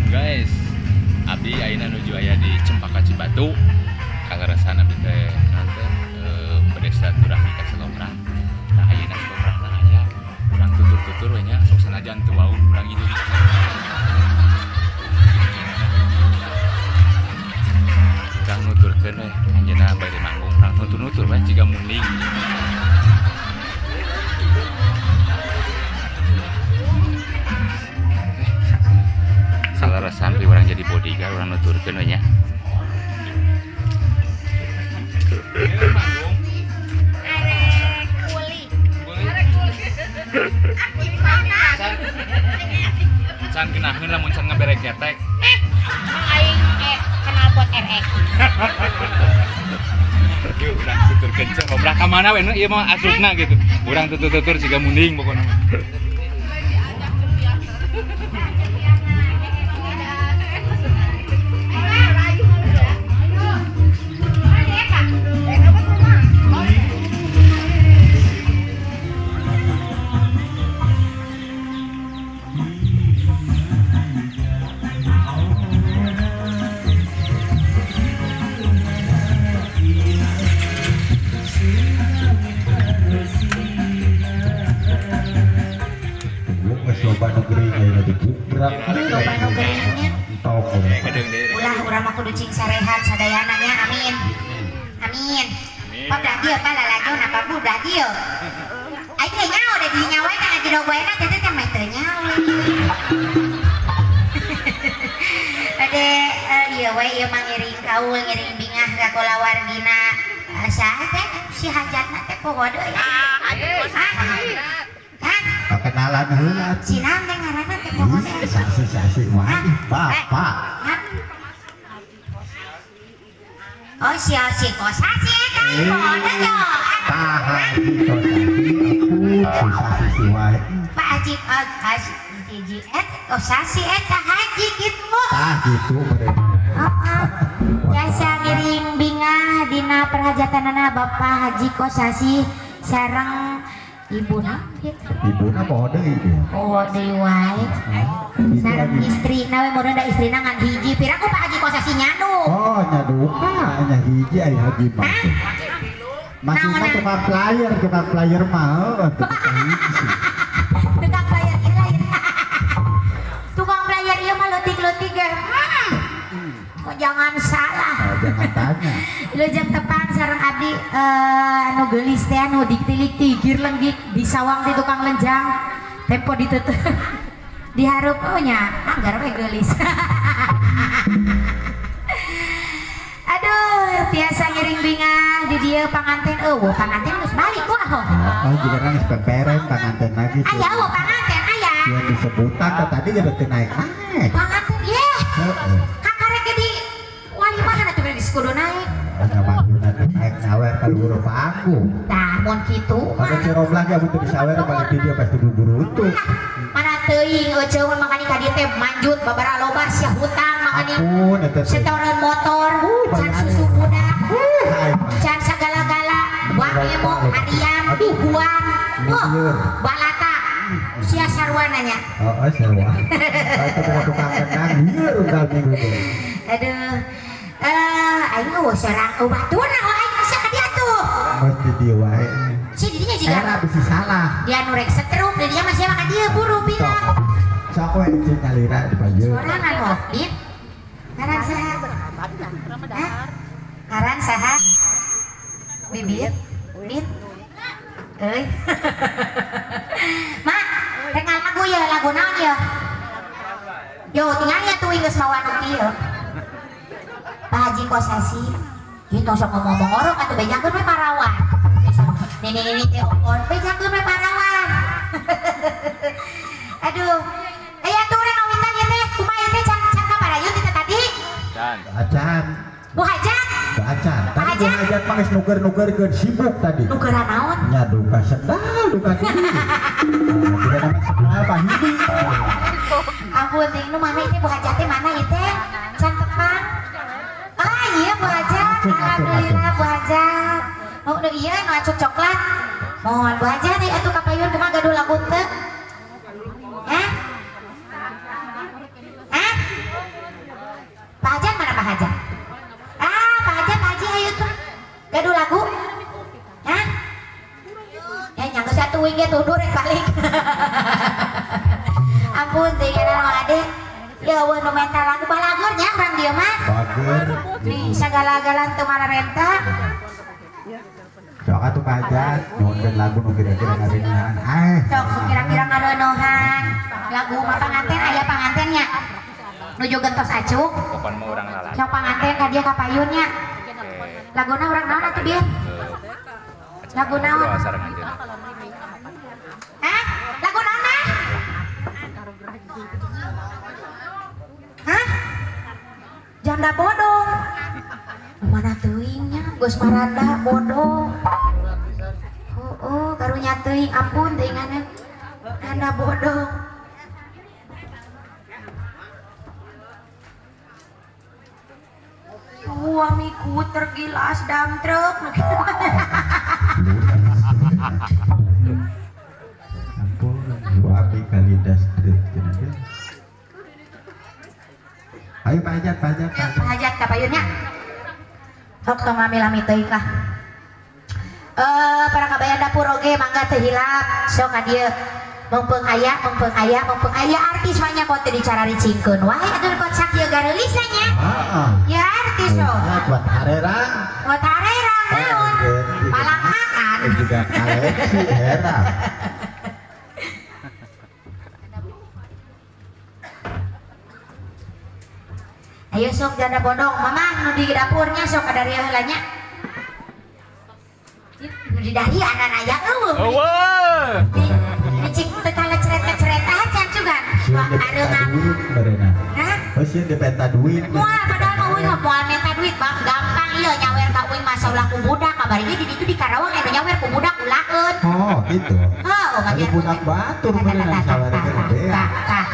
Guys, abdi ayeuna nuju aya di Cempaka Cibatu. Kaleresan abdi teh nanti pada silaturahmi ka salomrah. Nah ayeuna salomrahna aya urang tutur-tutur we nya sok sanajan teu wau urang ieu. Kang nuturkeun we anjeunna bade manggung urang nutur-nutur we jiga munding. Salarasan pi urang jadi bodyguard urang nuturkeun we nya. Can genaheun lamun can ngaberek ketek. Aing kenal pot RX. Yuk urang tuturkeun ceng ngobrol ka mana we ieu mah asupna gitu. Urang tutur-tutur siga munding pokona mah. Loba negeri aya di Kuprak. Loba negerinya. Ulah urang mah kudu cing sarehat sadayana nya. Amin. Amin. Padah dieu palalagio napa budak dieu. Aing teh nyaho da di nyawa teh ngajero goena teh teh mah teu nyaho. Ade ieu we ieu mah ngiring kaul ngiring bingah ka kulawargina. Saha teh si hajatna teh poho deui. kenalan heula. Cina teh ngaranna teh poho teh. Sasi mah bapak. Oh si kosasi eta poho teh yo. Tahan sasi wae. Pak Haji Haji kosasi eta haji kitu. Tah gitu mereka. Jasa ngiring bingah dina perhajatanana Bapak Haji Kosasi sareng ibuna gitu. Ibuna poho deui dia. Oh deui wae. Sareng istrina we mun da istrina ngan hiji pirang ku Pak Haji Kosasi nyadu. Oh nyadu nya hiji aya haji mah. Masih mah tukang player mah Tukang player ieu lain. Tukang player ieu mah leutik-leutik ge. Kok jangan salah. Jangan tanya. Leujeung tepang sareng abdi anu geulis teh anu diktilik tigir lenggik di sawang di tukang lenjang tempo ditutup diharup nya anggar we geulis. Aduh biasa ngiring bingah di dieu panganten panganten geus balik ku ahoh. Oh juga geus peperen panganten lagi. Aya panganten aya. Yang disebutan tadi udah naik. Panganten ye. Heeh. Mana tuh di sekudu naik? Ada mangguna naik sawer kalau guru paku. Nah, mon gitu. Ada ceroblah lagi butuh di sawer balik dia pasti guru itu. Mana teuing euceun makani ka dieu teh manjut babara loba sia hutang makani. Ampun eta setoran motor, can susu budak. Can sagala-gala, wangemo, ariam, duguan. Balata. Sia sarwana nya. Oh, sarwa. Itu tukang kenang ieu unggal minggu teh. Aduh. Aing sorang baturna aing bisa ka dieu tuh. Mesti dieu wae. Si didinya juga. Era bisa salah. Dia nu rek setrum, didinya masih mah ka dieu buru bilang. Sok we cing ngalira di pajeu. Sorangan Hofdit. Ngaran saha? Ngaran saha? Bibit. Bibit. Euy. Mak, rek lagu ya, lagu naon ya? Yo, tinggal ya tuh geus mawa nu kieu. Pak Haji Kosasi, gitu sok ngomong orok atau bejakeun we parawan. Nini teh okon, bejakeun we parawan. Aduh, aya tuh urang ngawitan ieu teh, kumaha ieu teh can kabarayun teh tadi? Acan. Bu Hajat. Bu Acan. Tadi Bu Hajat mah geus nuker-nukerkeun sibuk tadi. Nukeran naon? Nya duka sendal, duka gini. Tidak nama sendal Pak Hidi. Ampun ting nu mana ieu Bu Hajat teh mana ieu teh? Can tepang. Ah iya Bu Hajat, alhamdulillah Bu Hajat. Oh iya nu acuk coklat. Mohon Bu Hajat nih atuh kapayun kumaha gaduh lagu teu? Hah? Hah? tudur rek balik. Ampun teh kana ade. Ya weu nu mental lagu balagurnya urang dieu mah. Bager. Di sagala-galan teu mararenta. Sok atuh pajat, nonton lagu nu kira-kira ngaringan. Sok kira-kira ngareunohan. Lagu mah panganten aya pangantennya. Nuju gentos acuk. Pokon mah urang lalat. Sok panganten ka dia ka payunnya. Laguna urang naon atuh dia? Lagu naon? Hah? Lagu naon nah? Hah? Janda bodong. Mana teuingnya? Geus maranda bodong. Oh, karunya teuing ampun teuinganna. Janda bodong. Suamiku tergilas dam truk. Ampun, suami kalidas trip. Ayo pajat. Hajat ka payunnya. Sok tong lami-lami teuing lah. Para kabayan dapur oge mangga teu hilap. Sok ka dieu. Mumpung aya artis banyak kok teu dicararicingkeun wae atuh kocak ieu gareulis nya. Heeh. Ya artis so. Buat harerang. Buat harerang naon? Palangkaan. Juga koleksi herang. Ayo sok janda bodong, mama nu di dapurnya sok ada ria heula nya. Nu di dahi anan aya eueuh. Eueuh. Cing teu kalecret-lecret aja cugan. Areungan. Barena. Hah? Oh sieun dipenta duit. Moal padahal mah uing mah moal minta duit bang gampang ieu nyawer ka uing mah saulah ku budak kabari di ditu di Karawang anu nyawer ku budak ulaeun. Oh, gitu. Heuh, Ada budak batur barena sawarega gede. Tah.